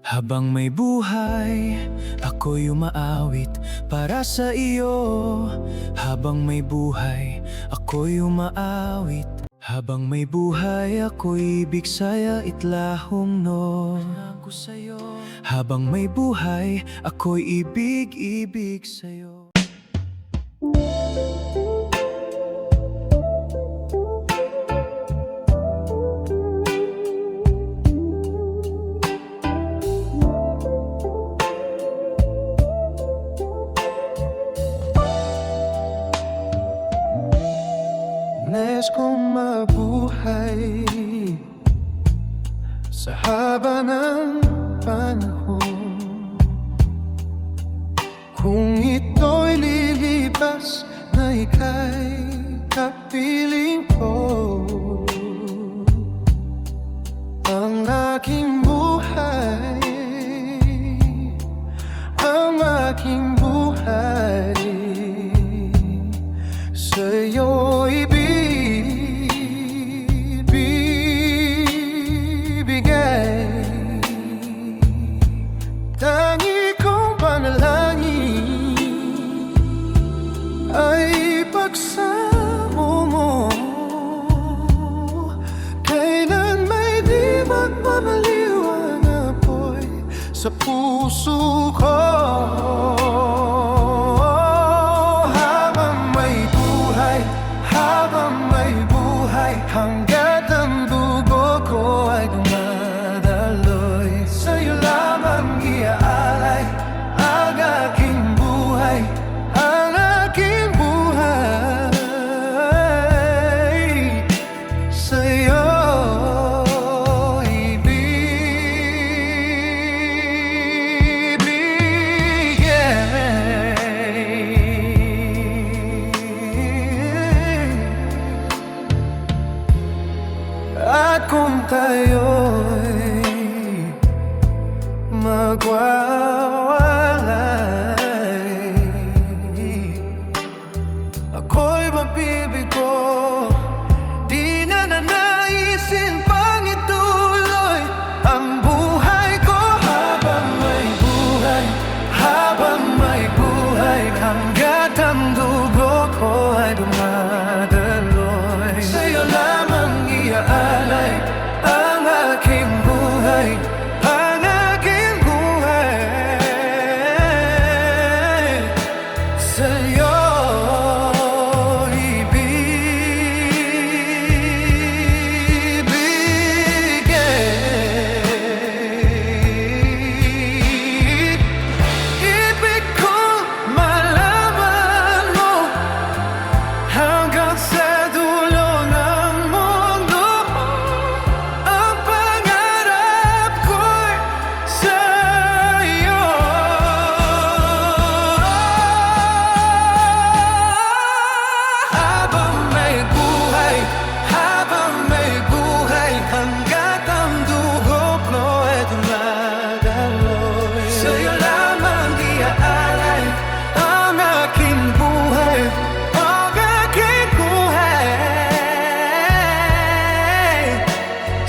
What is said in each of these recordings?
Habang may buhay, ako'y umaawit para sa iyo. Habang may buhay, ako'y umaawit. Habang may buhay, ako'y ibig saya itlahong no. Habang may buhay, ako'y ibig sa'yo. Nais kong mabuhay sa haba ng panahon. Kung ito'y lilipas na ika'y kapiling ko, ang aking buhay, ang aking buhay sa'yo ibibigay. Tangi kong panalangin ay pagsamo mo, kailan may di magmamaliw ang apoy sa puso ko. Hanggat ang dugo ko ay dumadaloy, sa'yo lamang iaalay ang aking buhay, ang aking buhay. Sa'yo at kung tayo'y magwawalay, ako'y mabibigo. Di na nanaisin pang ituloy ang buhay ko. Habang may buhay, habang may buhay, hanggat ang dugo ko ay dumadaloy, sa'yo lamang iaalay ang aking buhay, ang aking buhay. Sa'yo ibig ko malaman mo hanggang sa dulo ng mundo. Ang pangarap ko'y sa'yo. Habang may buhay, habang may buhay, hanggat ang dugo ko ay dumadaloy, sa'yo lamang iaalay ang aking buhay, ang aking buhay.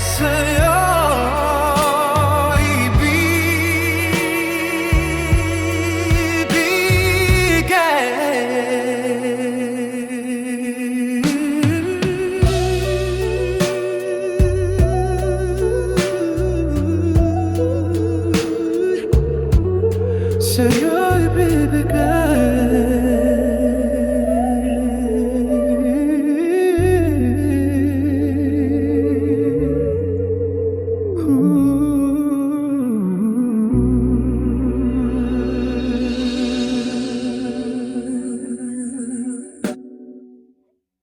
Sa'yo ibibigay. Sa'yo ibibigay.